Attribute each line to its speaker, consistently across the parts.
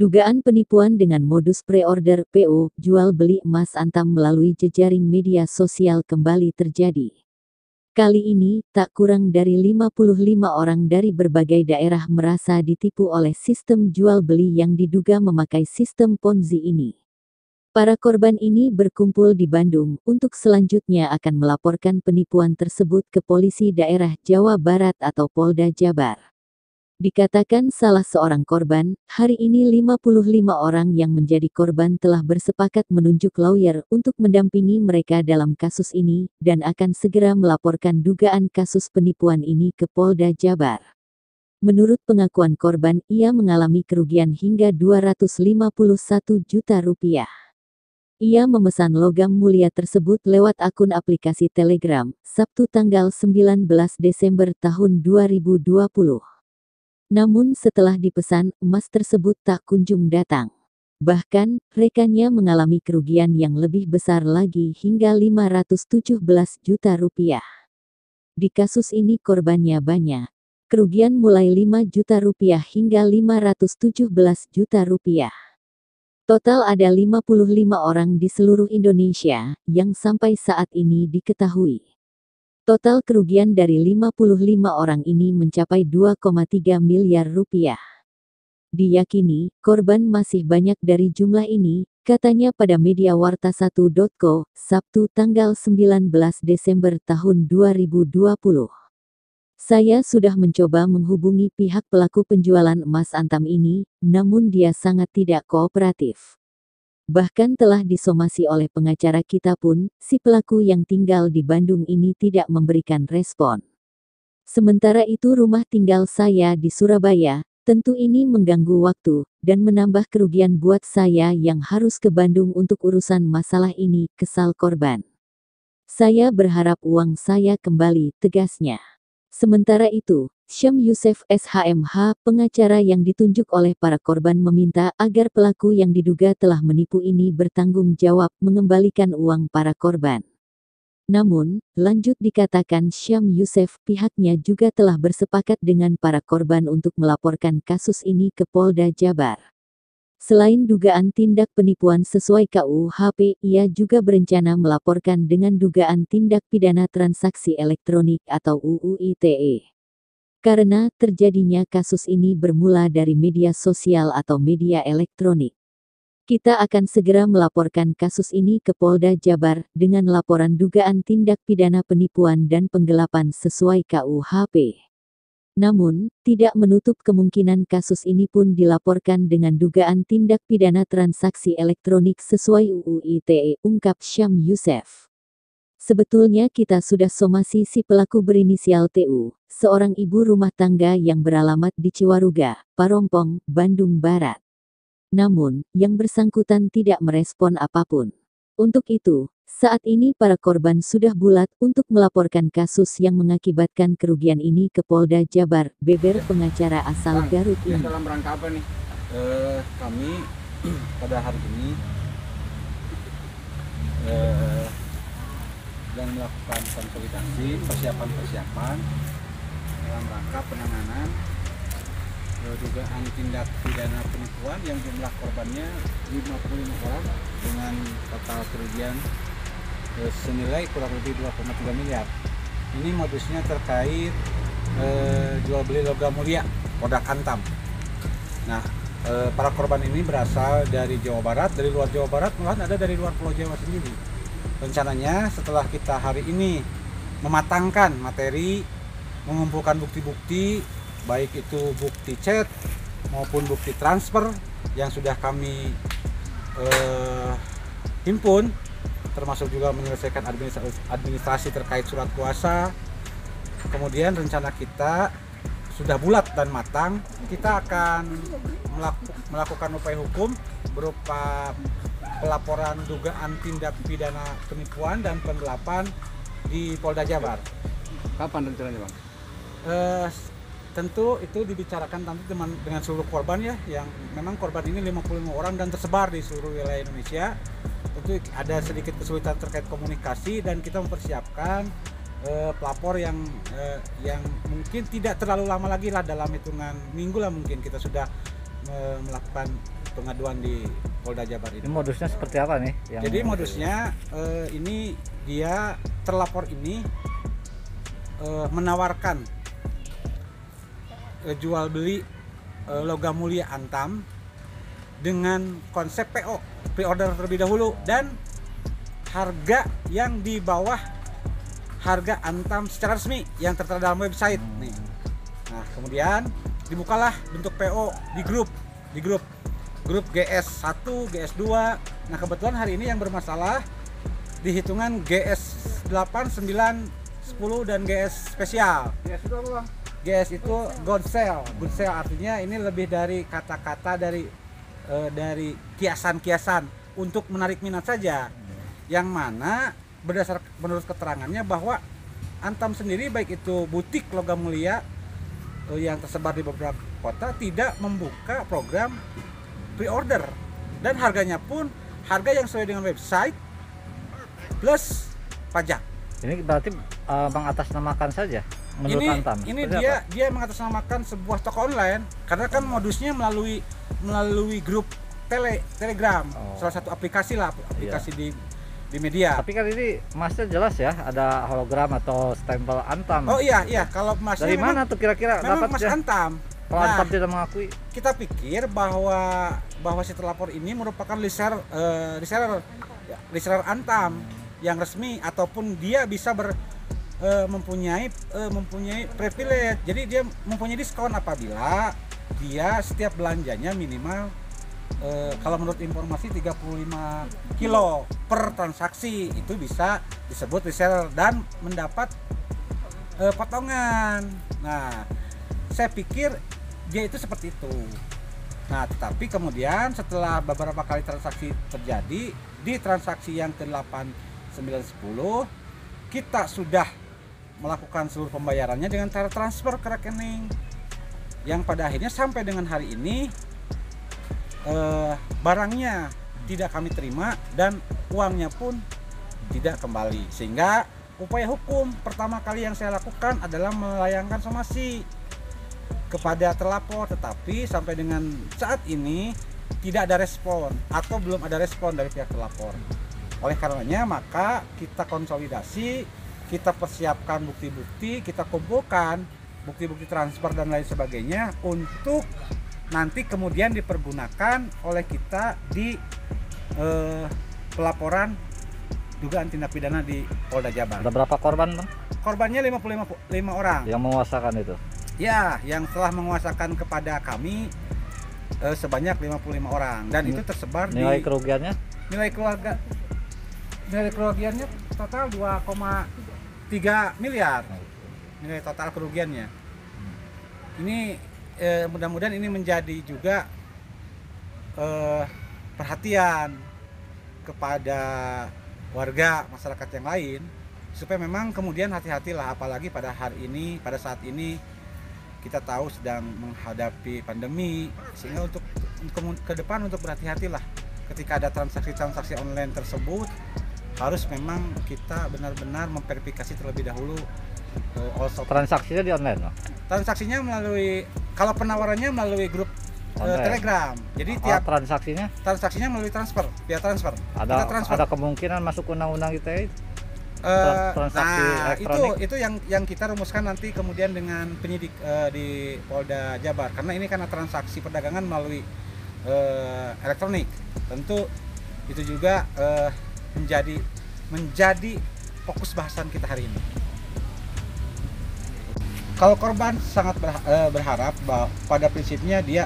Speaker 1: Dugaan penipuan dengan modus pre-order (PO) jual beli emas antam melalui jejaring media sosial kembali terjadi. Kali ini, tak kurang dari 55 orang dari berbagai daerah merasa ditipu oleh sistem jual beli yang diduga memakai sistem Ponzi ini. Para korban ini berkumpul di Bandung untuk selanjutnya akan melaporkan penipuan tersebut ke Polisi Daerah Jawa Barat atau Polda Jabar. Dikatakan salah seorang korban, hari ini 55 orang yang menjadi korban telah bersepakat menunjuk lawyer untuk mendampingi mereka dalam kasus ini, dan akan segera melaporkan dugaan kasus penipuan ini ke Polda Jabar. Menurut pengakuan korban, ia mengalami kerugian hingga 251 juta rupiah. Ia memesan logam mulia tersebut lewat akun aplikasi Telegram, Sabtu tanggal 19 Desember tahun 2020. Namun setelah dipesan, emas tersebut tak kunjung datang. Bahkan, rekannya mengalami kerugian yang lebih besar lagi hingga 517 juta rupiah. Di kasus ini korbannya banyak. Kerugian mulai 5 juta rupiah hingga 517 juta rupiah. Total ada 55 orang di seluruh Indonesia yang sampai saat ini diketahui. Total kerugian dari 55 orang ini mencapai 2,3 miliar rupiah. Diyakini, korban masih banyak dari jumlah ini, katanya pada media warta1.co, Sabtu tanggal 19 Desember tahun 2020. Saya sudah mencoba menghubungi pihak pelaku penjualan emas antam ini, namun dia sangat tidak kooperatif. Bahkan telah disomasi oleh pengacara kita pun, si pelaku yang tinggal di Bandung ini tidak memberikan respon. Sementara itu rumah tinggal saya di Surabaya, tentu ini mengganggu waktu, dan menambah kerugian buat saya yang harus ke Bandung untuk urusan masalah ini, kesal korban. Saya berharap uang saya kembali, tegasnya. Sementara itu, Syam Yusef SHMH, pengacara yang ditunjuk oleh para korban meminta agar pelaku yang diduga telah menipu ini bertanggung jawab mengembalikan uang para korban. Namun, lanjut dikatakan Syam Yusef, pihaknya juga telah bersepakat dengan para korban untuk melaporkan kasus ini ke Polda Jabar. Selain dugaan tindak penipuan sesuai KUHP, ia juga berencana melaporkan dengan dugaan tindak pidana transaksi elektronik atau UU ITE. Karena terjadinya kasus ini bermula dari media sosial atau media elektronik. Kita akan segera melaporkan kasus ini ke Polda Jabar dengan laporan dugaan tindak pidana penipuan dan penggelapan sesuai KUHP. Namun, tidak menutup kemungkinan kasus ini pun dilaporkan dengan dugaan tindak pidana transaksi elektronik sesuai UU ITE, ungkap Syam Yusef. Sebetulnya kita sudah somasi si pelaku berinisial TU, seorang ibu rumah tangga yang beralamat di Ciwaruga, Parompong, Bandung Barat. Namun, yang bersangkutan tidak merespon apapun. Untuk itu, saat ini para korban sudah bulat untuk melaporkan kasus yang mengakibatkan kerugian ini ke Polda Jabar, beber pengacara asal Garut ini.
Speaker 2: Dalam rangka apa nih? Kami pada hari ini sedang melakukan konsolidasi persiapan dalam rangka penanganan dugaan tindak pidana penipuan yang jumlah korbannya 55 orang dengan total kerugian senilai kurang lebih 2,3 miliar. Ini modusnya terkait jual beli logam mulia Kodak Antam. Nah, para korban ini berasal dari Jawa Barat, dari luar Jawa Barat, malahan ada dari luar Pulau Jawa sendiri. Rencananya setelah kita hari ini mematangkan materi, mengumpulkan bukti-bukti, baik itu bukti chat maupun bukti transfer yang sudah kami himpun, termasuk juga menyelesaikan administrasi terkait surat kuasa. Kemudian rencana kita sudah bulat dan matang, kita akan melakukan upaya hukum berupa pelaporan dugaan tindak pidana penipuan dan penggelapan di Polda Jabar.
Speaker 3: Kapan rencananya, Bang?
Speaker 2: Tentu itu dibicarakan nanti dengan seluruh korban ya, yang memang korban ini 55 orang dan tersebar di seluruh wilayah Indonesia. Tentu ada sedikit kesulitan terkait komunikasi dan kita mempersiapkan pelapor yang mungkin tidak terlalu lama lagi lah, dalam hitungan minggu lah mungkin kita sudah melakukan pengaduan di Polda Jabar
Speaker 3: Ini
Speaker 2: ini.
Speaker 3: modusnya seperti apa nih?
Speaker 2: Jadi modusnya ini dia terlapor ini menawarkan jual beli logam mulia antam dengan konsep PO, pre-order terlebih dahulu, dan harga yang di bawah harga antam secara resmi yang tertera dalam website nih. Nah, kemudian dibukalah bentuk PO di grup GS1, GS2. Nah, kebetulan hari ini yang bermasalah di hitungan GS8, 9, 10 dan GS spesial. GS itu good sale. Good sale artinya ini lebih dari kata-kata dari kiasan-kiasan untuk menarik minat saja. Yang mana menurut keterangannya bahwa antam sendiri baik itu butik logam mulia yang tersebar di beberapa kota tidak membuka program pre-order, dan harganya pun harga yang sesuai dengan website plus pajak.
Speaker 3: Ini berarti mengatasnamakan saja menurut Antam.
Speaker 2: Ini dia mengatasnamakan sebuah toko online karena kan modusnya melalui grup Telegram, salah satu aplikasi di media.
Speaker 3: Tapi kan ini masnya jelas ya, ada hologram atau stempel Antam.
Speaker 2: Oh iya, kalau masnya
Speaker 3: dari mana tuh kira-kira
Speaker 2: memang
Speaker 3: dapat
Speaker 2: mas Antam.
Speaker 3: Kalau Antam tidak mengakui,
Speaker 2: kita pikir bahwa si terlapor ini merupakan reseller Antam yang resmi, ataupun dia bisa mempunyai privilege. Jadi dia mempunyai diskon apabila dia setiap belanjanya minimal kalau menurut informasi 35 kilo per transaksi, itu bisa disebut reseller dan mendapat potongan. Nah, saya pikir dia itu seperti itu. Nah, tetapi kemudian setelah beberapa kali transaksi terjadi, di transaksi yang ke-8, 9, 10 kita sudah melakukan seluruh pembayarannya dengan cara transfer ke rekening, yang pada akhirnya sampai dengan hari ini barangnya tidak kami terima dan uangnya pun tidak kembali. Sehingga upaya hukum pertama kali yang saya lakukan adalah melayangkan somasi kepada terlapor, tetapi sampai dengan saat ini tidak ada respon atau belum ada respon dari pihak terlapor. Oleh karenanya maka kita konsolidasi, kita persiapkan bukti-bukti, kita kumpulkan bukti-bukti transfer dan lain sebagainya untuk nanti kemudian dipergunakan oleh kita di pelaporan dugaan tindak pidana di Polda Jabar.
Speaker 3: Ada berapa korban, Bang?
Speaker 2: Korbannya 55 orang.
Speaker 3: Yang menguasakan itu?
Speaker 2: Ya, yang telah menguasakan kepada kami sebanyak 55 orang, dan itu tersebar
Speaker 3: nilai
Speaker 2: di
Speaker 3: kerugiannya?
Speaker 2: Nilai kerugiannya total 2,3 miliar. Nilai total kerugiannya. Ini mudah-mudahan ini menjadi juga perhatian kepada warga masyarakat yang lain, supaya memang kemudian hati-hatilah, apalagi pada saat ini kita tahu sedang menghadapi pandemi, sehingga untuk ke depan untuk berhati-hatilah ketika ada transaksi online tersebut, harus memang kita benar-benar memverifikasi terlebih dahulu.
Speaker 3: Transaksinya di online, Bang?
Speaker 2: Transaksinya kalau penawarannya melalui grup Telegram. Jadi tiap transaksinya melalui via transfer.
Speaker 3: Ada kemungkinan masuk undang-undang ITE? Transaksi elektronik.
Speaker 2: Itu yang kita rumuskan nanti kemudian dengan penyidik di Polda Jabar, karena ini karena transaksi perdagangan melalui elektronik. Tentu itu juga menjadi fokus bahasan kita hari ini. Kalau korban sangat berharap bahwa pada prinsipnya dia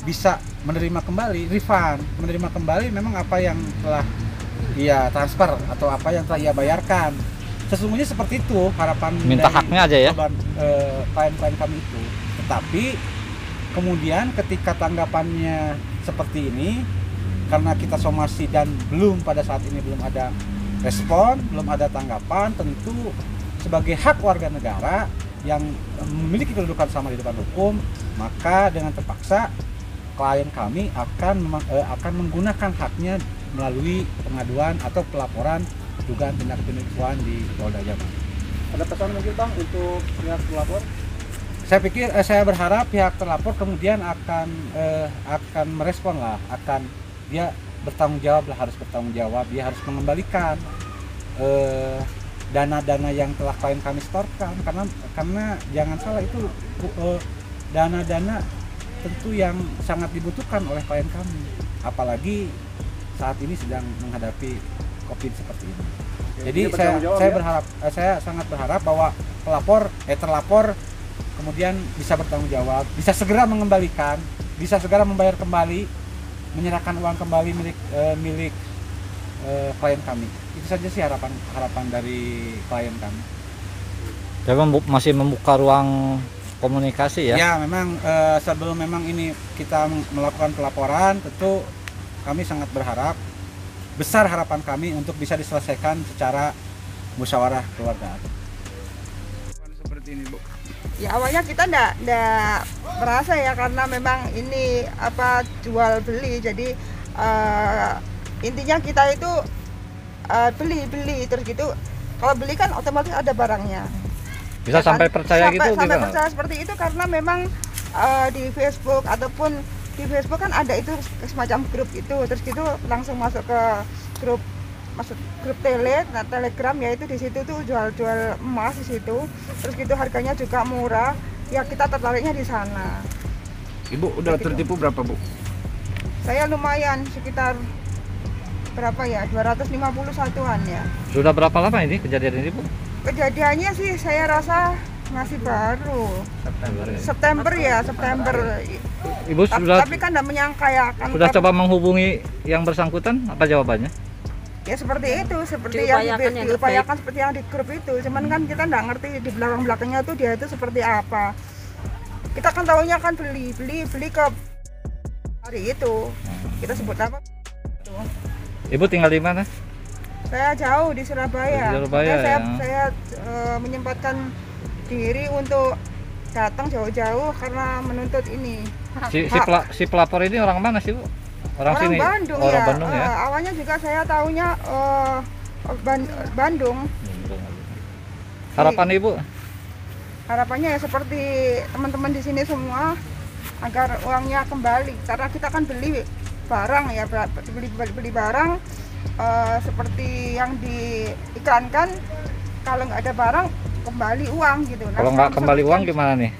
Speaker 2: bisa menerima kembali, menerima kembali memang apa yang telah ia transfer atau apa yang telah ia bayarkan. Sesungguhnya seperti itu harapan
Speaker 3: minta haknya aja ya,
Speaker 2: klien-klien kami itu. Tetapi kemudian ketika tanggapannya seperti ini, karena kita somasi dan pada saat ini belum ada respon, belum ada tanggapan, tentu sebagai hak warga negara yang memiliki kedudukan sama di depan hukum, maka dengan terpaksa klien kami akan menggunakan haknya melalui pengaduan atau pelaporan dugaan tindak penipuan di Polda Jabar.
Speaker 4: Ada pesan mungkin, Bang, untuk pihak pelapor?
Speaker 2: Saya pikir saya berharap pihak terlapor kemudian akan merespon lah, dia bertanggung jawab lah, harus bertanggung jawab, dia harus mengembalikan dana-dana yang telah klien kami setorkan, karena jangan salah itu dana-dana tentu yang sangat dibutuhkan oleh klien kami, apalagi saat ini sedang menghadapi COVID seperti ini. Jadi saya sangat berharap bahwa terlapor kemudian bisa bertanggung jawab, bisa segera mengembalikan, bisa segera membayar kembali, menyerahkan uang kembali milik klien kami. Itu saja sih harapan dari klien kami.
Speaker 3: Jadi masih membuka ruang komunikasi ya?
Speaker 2: Ya, memang sebelum ini kita melakukan pelaporan, tentu kami sangat berharap, besar harapan kami untuk bisa diselesaikan secara musyawarah keluarga. Seperti ini, Bu.
Speaker 4: Ya awalnya kita ndak merasa ya, karena memang ini jual beli, jadi intinya kita itu beli terus gitu. Kalau beli kan otomatis ada barangnya.
Speaker 3: Bisa
Speaker 4: ya
Speaker 3: sampai
Speaker 4: kan?
Speaker 3: percaya gitu?
Speaker 4: Sampai percaya seperti itu, karena memang di Facebook ataupun di Facebook kan ada itu semacam grup itu, terus gitu langsung masuk ke grup Telegram, yaitu di situ tuh jual emas di situ, terus gitu harganya juga murah, ya kita tertariknya di sana.
Speaker 5: Ibu udah tertipu berapa, Bu?
Speaker 4: Saya lumayan, sekitar berapa ya, 251-an ya.
Speaker 3: Sudah berapa lama ini kejadian ini, Bu?
Speaker 4: Kejadiannya sih saya rasa masih baru. September.
Speaker 3: Ibu sudah,
Speaker 4: tapi kan tidak menyangka ya.
Speaker 3: Sudah coba menghubungi yang bersangkutan, apa jawabannya?
Speaker 4: Ya seperti itu, seperti yang diupayakan seperti yang di grup itu. Cuman kan kita nggak ngerti di belakangnya tuh dia itu seperti apa. Kita kan tahunya kan beli ke hari itu. Kita sebut apa?
Speaker 3: Ibu tinggal di mana?
Speaker 4: Saya jauh di Surabaya.
Speaker 3: Di Surabaya ya.
Speaker 4: Saya menyempatkan diri untuk datang jauh-jauh karena menuntut ini.
Speaker 3: Si pelapor ini orang mana sih, Bu? Orang sini?
Speaker 4: Bandung,
Speaker 3: orang
Speaker 4: ya.
Speaker 3: Bandung ya.
Speaker 4: Awalnya juga saya tahunya Bandung.
Speaker 3: Harapan Ibu?
Speaker 4: Harapannya ya seperti teman-teman di sini semua, agar uangnya kembali, karena kita kan beli barang ya, beli barang seperti yang diiklankan, kalau nggak ada barang kembali uang gitu.
Speaker 3: Kalau nggak kembali uang gimana nih?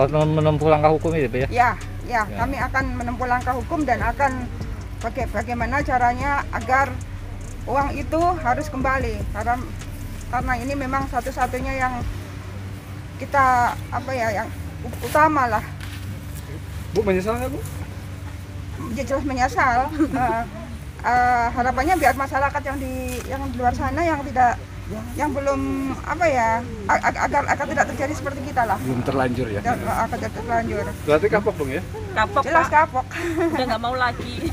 Speaker 3: Menempuh langkah hukum itu ya?
Speaker 4: Ya, kami akan menempuh langkah hukum dan akan bagaimana caranya agar uang itu harus kembali, karena ini memang satu-satunya yang kita yang utama lah.
Speaker 5: Bu menyesal nggak, Bu?
Speaker 4: Ya jelas menyesal. Harapannya biar masyarakat yang di luar sana yang belum agar tidak terjadi seperti kita lah.
Speaker 5: Belum terlanjur ya?
Speaker 4: Agar tidak terlanjur.
Speaker 5: Berarti kapok dong ya?
Speaker 6: Kapok,
Speaker 4: jelas
Speaker 6: Pak.
Speaker 4: kapok.
Speaker 6: Udah nggak mau lagi.